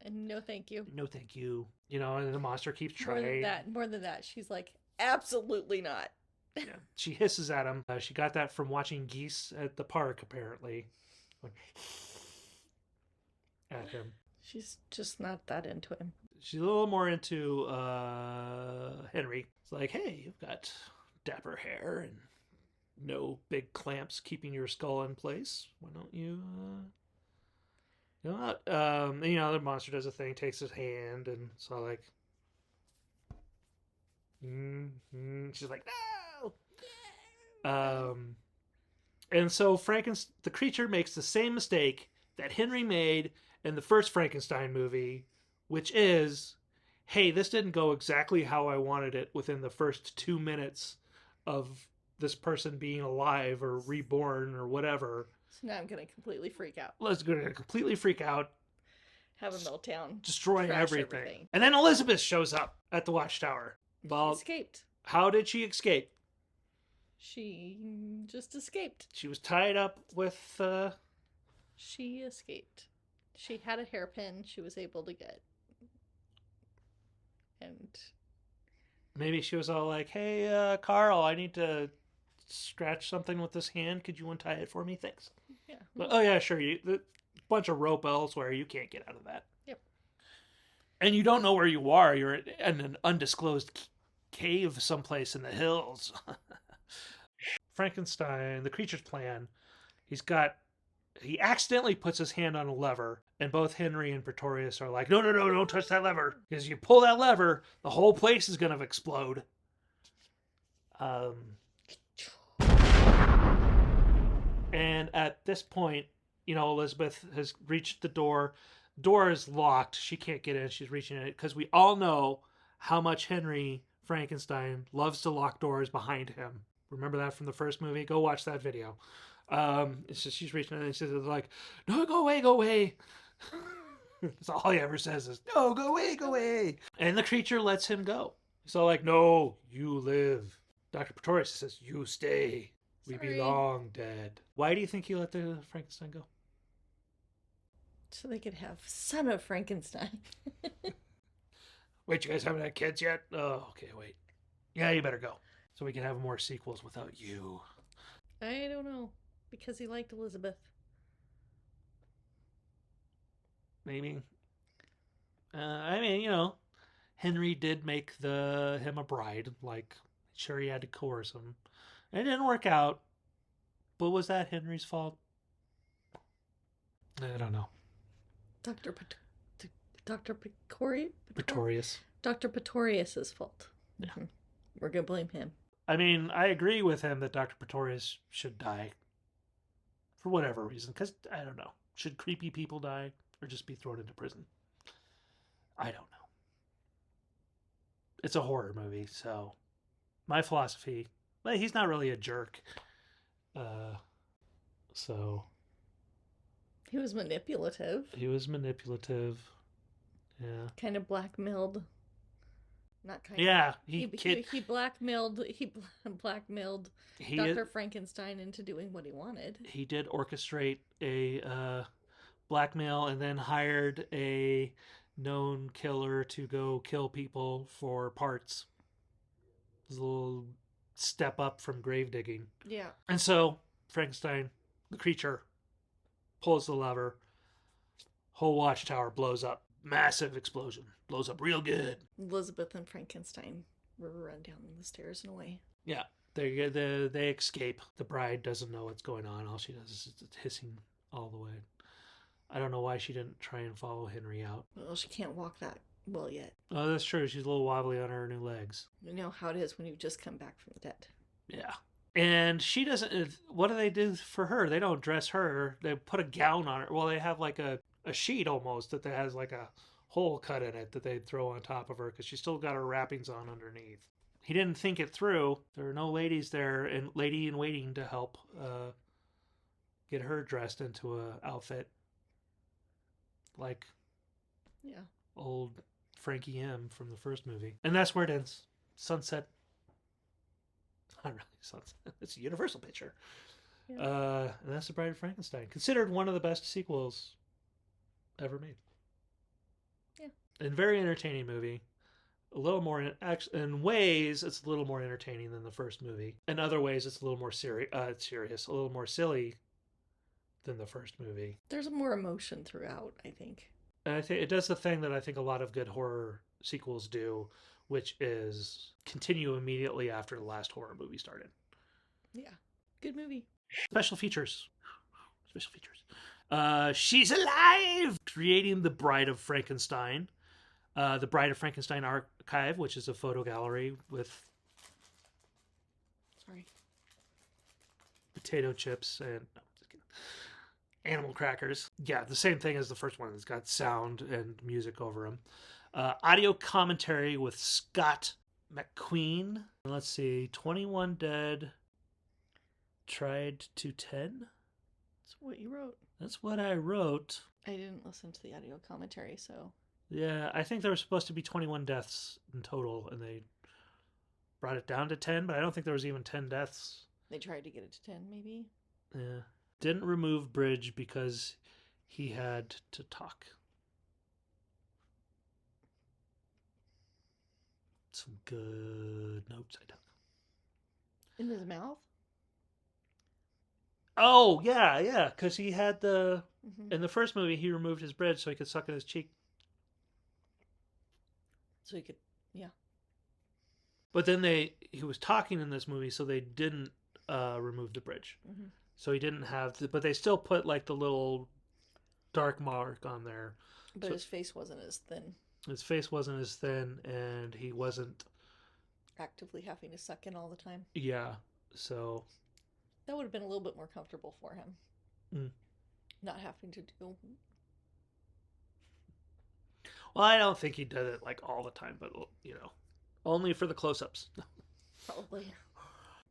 no, thank you. No, thank you. And the monster keeps trying. More than that. She's like, absolutely not. Yeah. She hisses at him. She got that from watching geese at the park, apparently. At him. She's just not that into him. She's a little more into Henry. It's like, hey, you've got dapper hair and no big clamps keeping your skull in place. Why don't you, the monster does a thing, takes his hand, and it's all like, she's like, no! And so the creature makes the same mistake that Henry made in the first Frankenstein movie, which is, hey, this didn't go exactly how I wanted it within the first 2 minutes of this person being alive or reborn or whatever. So now I'm going to completely freak out. Let's go to completely freak out. Have a meltdown. Destroying everything. And then Elizabeth shows up at the watchtower. Well, she escaped. How did she escape? She just escaped. She was tied up with... She escaped. She had a hairpin she was able to get. And... Maybe she was all like, hey, Carl, I need to scratch something with this hand. Could you untie it for me? Thanks. Yeah. But, oh, yeah, sure. The bunch of rope elsewhere. You can't get out of that. Yep. And you don't know where you are. You're in an undisclosed cave someplace in the hills. Frankenstein, the creature's plan, he accidentally puts his hand on a lever, and both Henry and Pretorius are like, no, don't touch that lever. Because you pull that lever, the whole place is going to explode. And at this point, Elizabeth has reached the door. Door is locked. She can't get in. She's reaching it because we all know how much Henry Frankenstein loves to lock doors behind him. Remember that from the first movie? Go watch that video. It's just she's reaching out and she says like, "No, go away, go away." That's all he ever says is, "No, go away, go away." And the creature lets him go. So like, "No, you live." Dr. Pretorius says, "You stay. We Sorry. belong dead." Why do you think he let the Frankenstein go? So they could have Son of Frankenstein. Wait, you guys haven't had kids yet? Oh, okay, wait. Yeah, you better go. So we can have more sequels without you. I don't know. Because he liked Elizabeth. Maybe. I mean, Henry did make him a bride. Like, sure, he had to coerce him. It didn't work out. But was that Henry's fault? I don't know. Dr. Pretorius? Pretorius. Dr. Pretorius's fault. Yeah. Mm-hmm. We're going to blame him. I mean, I agree with him that Dr. Pretorius should die. For whatever reason. Because, I don't know. Should creepy people die? Or just be thrown into prison? I don't know. It's a horror movie, so my philosophy, well, he's not really a jerk. So he was manipulative. Yeah. Kind of blackmailed. Not kind Yeah, of. He blackmailed Dr. Frankenstein into doing what he wanted. He did orchestrate a blackmail and then hired a known killer to go kill people for parts. It was a little step up from grave digging. Yeah. And so Frankenstein, the creature, pulls the lever. Whole watchtower blows up. Massive explosion. Blows up real good. Elizabeth and Frankenstein run down the stairs and away. Yeah. They escape. The bride doesn't know what's going on. All she does is hissing all the way. I don't know why she didn't try and follow Henry out. Well, she can't walk that well yet. Oh, that's true. She's a little wobbly on her new legs. You know how it is when you've just come back from the dead. Yeah. And she doesn't... What do they do for her? They don't dress her. They put a gown on her. Well, they have like a sheet almost that has like a hole cut in it that they throw on top of her because she's still got her wrappings on underneath. He didn't think it through. There are no ladies there and lady in waiting to help get her dressed into a outfit like old Frankie M from the first movie. And that's where it ends. Sunset. Not really sunset. It's a Universal picture. Yeah. And that's The Bride of Frankenstein. Considered one of the best sequels ever made. Yeah. And very entertaining movie. A little more in ways it's a little more entertaining than the first movie. In other ways it's a little more serious, a little more silly than the first movie. There's more emotion throughout, I think. And I think it does the thing that I think a lot of good horror sequels do, which is continue immediately after the last horror movie started. Yeah. Good movie. Special features. She's alive! Creating The Bride of Frankenstein. The Bride of Frankenstein Archive, which is a photo gallery with potato chips and animal crackers. Yeah, the same thing as the first one. It's got sound and music over them. Audio commentary with Scott McQueen. Let's see, 21 Dead tried to 10? That's what you wrote. That's what I wrote. I didn't listen to the audio commentary, so... Yeah, I think there were supposed to be 21 deaths in total, and they brought it down to 10, but I don't think there was even 10 deaths. They tried to get it to 10, maybe? Yeah. Didn't remove Bridge because he had to talk. Some good notes I took. In his mouth? Oh, yeah, because he had the... Mm-hmm. In the first movie, he removed his bridge so he could suck in his cheek. So he could, yeah. But then he was talking in this movie, so they didn't remove the bridge. Mm-hmm. So he didn't have but they still put like the little dark mark on there. But so his face wasn't as thin. His face wasn't as thin, and he wasn't actively having to suck in all the time. Yeah, so that would have been a little bit more comfortable for him. Not having to do. Well, I don't think he did it like all the time, but only for the close-ups. Probably.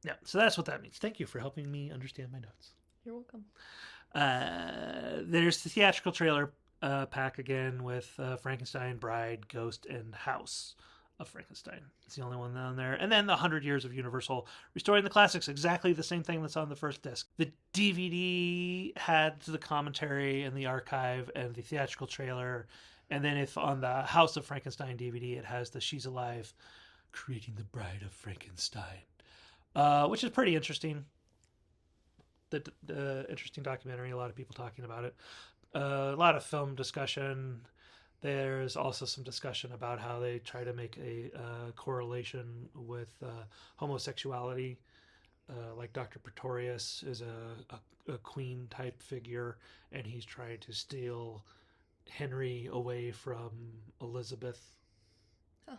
Yeah, so that's what that means. Thank you for helping me understand my notes. You're welcome. There's the theatrical trailer pack again with Frankenstein, Bride, Ghost, and House of Frankenstein. It's the only one on there. And then the 100 Years of Universal Restoring the Classics, exactly the same thing that's on the first disc. The DVD had the commentary and the archive and the theatrical trailer. And then if on the House of Frankenstein DVD, it has the She's Alive, Creating the Bride of Frankenstein, which is pretty interesting. The interesting documentary, a lot of people talking about it, a lot of film discussion. There's also some discussion about how they try to make a correlation with homosexuality. Like Dr. Pretorius is a queen type figure, and he's trying to steal Henry away from Elizabeth. Oh,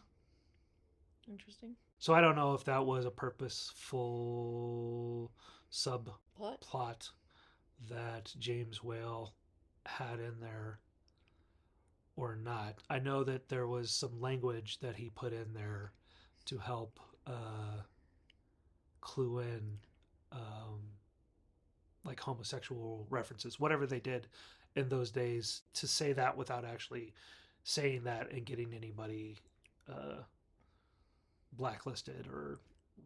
interesting. So I don't know if that was a purposeful subplot that James Whale had in there or not. I know that there was some language that he put in there to help clue in like homosexual references, whatever they did in those days, to say that without actually saying that and getting anybody blacklisted or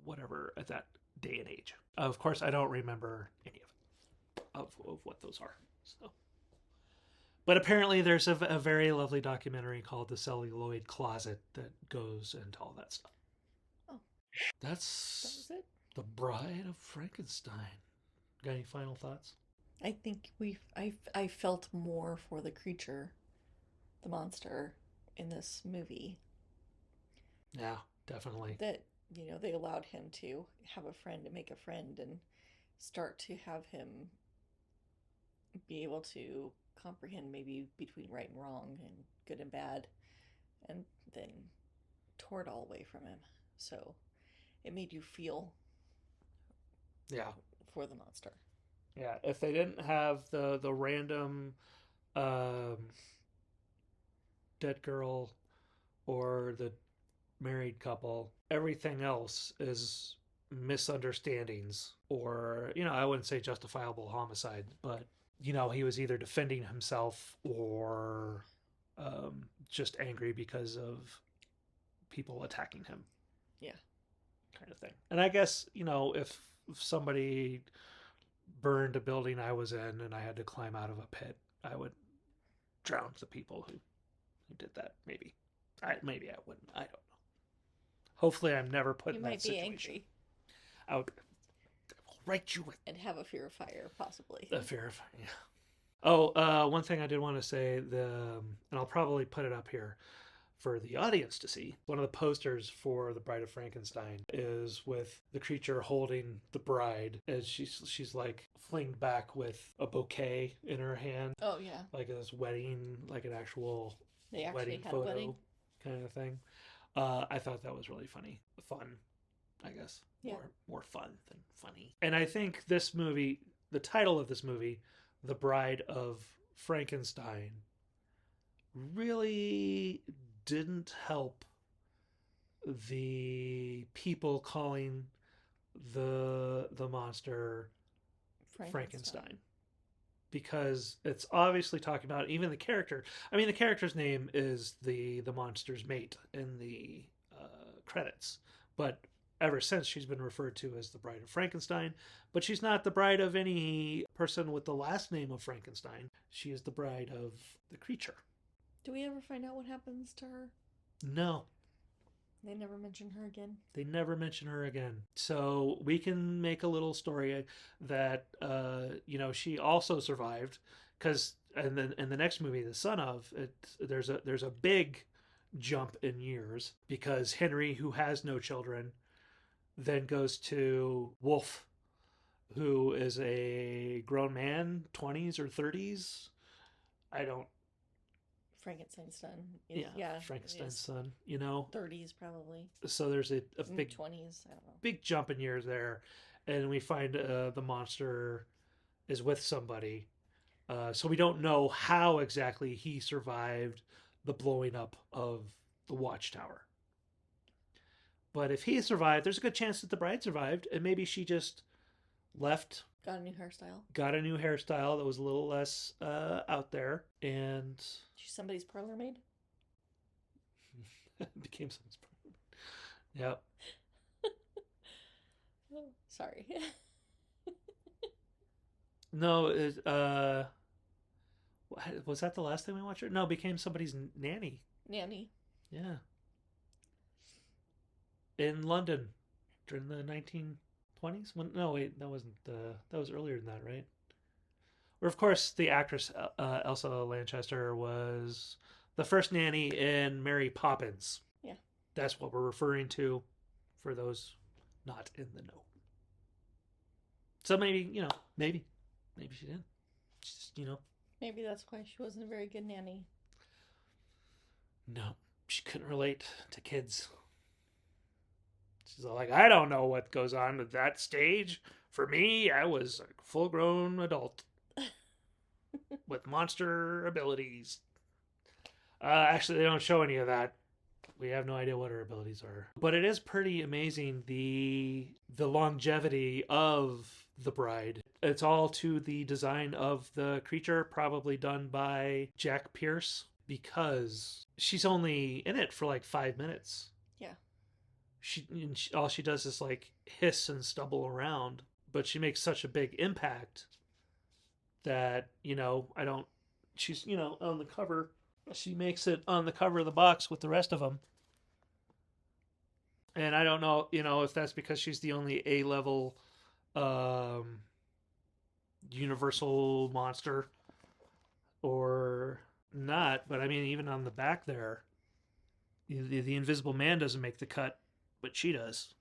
whatever at that day and age. Of course, I don't remember any of what those are. So, but apparently, there's a very lovely documentary called "The Celluloid Closet" that goes into all that stuff. Oh, that was it. The Bride of Frankenstein. Got any final thoughts? I think I felt more for the creature, the monster, in this movie. Yeah, definitely. That, they allowed him to have a friend and make a friend and start to have him be able to comprehend maybe between right and wrong and good and bad, and then tore it all away from him. So it made you feel for the monster. Yeah, if they didn't have the random dead girl or the married couple, everything else is misunderstandings, or I wouldn't say justifiable homicide, but he was either defending himself or just angry because of people attacking him. Yeah. Kind of thing. And I guess, if somebody burned a building I was in and I had to climb out of a pit, I would drown the people who did that. Maybe I wouldn't. I don't know. Hopefully I'm never put in that situation. You might be angry. I will write you with... And have a fear of fire, possibly. A fear of fire, yeah. Oh, one thing I did want to say, and I'll probably put it up here for the audience to see. One of the posters for The Bride of Frankenstein is with the creature holding the bride as she's like flinged back with a bouquet in her hand. Oh, yeah. Like a wedding, like an actual wedding had photo a wedding. Kind of thing. I thought that was really funny. Fun, I guess. Yeah. More fun than funny. And I think this movie, the title of this movie, The Bride of Frankenstein, really didn't help the people calling the monster Frankenstein. Because it's obviously talking about even the character. I mean, the character's name is the monster's mate in the credits, but ever since she's been referred to as the Bride of Frankenstein. But she's not the bride of any person with the last name of Frankenstein. She is the bride of the creature. Do we ever find out what happens to her? No. They never mention her again? They never mention her again. So we can make a little story that, she also survived, because in the next movie, The Son of, there's a big jump in years, because Henry, who has no children, then goes to Wolf, who is a grown man, 20s or 30s. Frankenstein's son. Yeah, Frankenstein's son, 30s probably. So there's a big 20s, I don't know. Big jump in years there. And we find the monster is with somebody. So we don't know how exactly he survived the blowing up of the watchtower. But if he survived, there's a good chance that the bride survived, and maybe she just left Got a new hairstyle. Got a new hairstyle that was a little less out there, and She's somebody's parlor maid. became someone's problem. Yep. Oh, sorry. No, was that the last thing we watched? No, became somebody's nanny. Nanny. Yeah. In London during the 1920s. No, wait, that wasn't. That was earlier than that, right? Or of course, the actress Elsa Lanchester was the first nanny in Mary Poppins. Yeah. That's what we're referring to for those not in the know. So maybe, maybe she did. Just, Maybe that's why she wasn't a very good nanny. No, she couldn't relate to kids. She's like, I don't know what goes on at that stage. For me, I was a full-grown adult with monster abilities. Actually, they don't show any of that. We have no idea what her abilities are. But it is pretty amazing, the longevity of the bride. It's all to the design of the creature, probably done by Jack Pierce, because she's only in it for like 5 minutes. Yeah. All she does is like hiss and stumble around, but she makes such a big impact that, she's, on the cover. She makes it on the cover of the box with the rest of them. And I don't know, if that's because she's the only A-level universal monster or not. But I mean, even on the back there, the Invisible Man doesn't make the cut, but she does.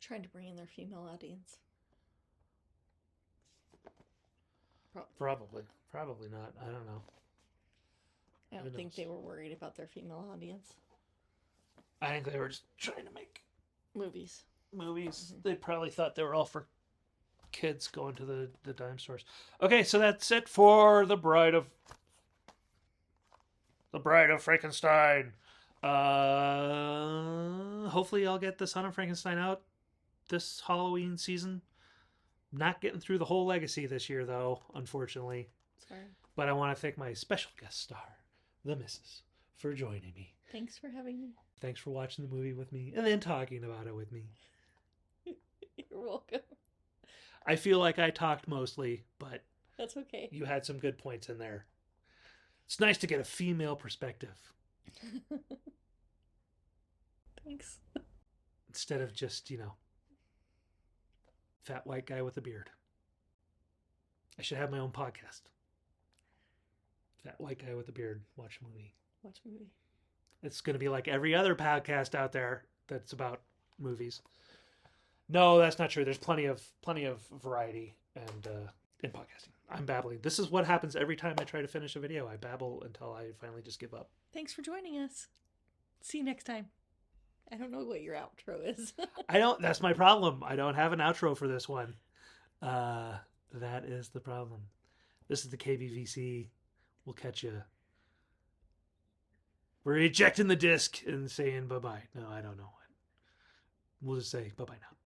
Trying to bring in their female audience. Probably not. I don't know. I don't think they were worried about their female audience. I think they were just trying to make movies. Mm-hmm. They probably thought they were all for kids going to the dime stores. Okay, so that's it for the Bride of Frankenstein. Hopefully I'll get the Son of Frankenstein out this Halloween season. Not getting through the whole legacy this year, though, unfortunately. Sorry. But I want to thank my special guest star, the Missus, for joining me. Thanks for having me. Thanks for watching the movie with me and then talking about it with me. You're welcome. I feel like I talked mostly, but that's okay. You had some good points in there. It's nice to get a female perspective. Thanks. Instead of just, fat white guy with a beard. I should have my own podcast. Fat white guy with a beard. Watch a movie. Watch a movie. It's going to be like every other podcast out there that's about movies. No, that's not true. There's plenty of variety and in podcasting. I'm babbling. This is what happens every time I try to finish a video. I babble until I finally just give up. Thanks for joining us. See you next time. I don't know what your outro is. That's my problem. I don't have an outro for this one. That is the problem. This is the KBVC. We'll catch you. We're ejecting the disc and saying bye-bye. No, I don't know. We'll just say bye-bye now.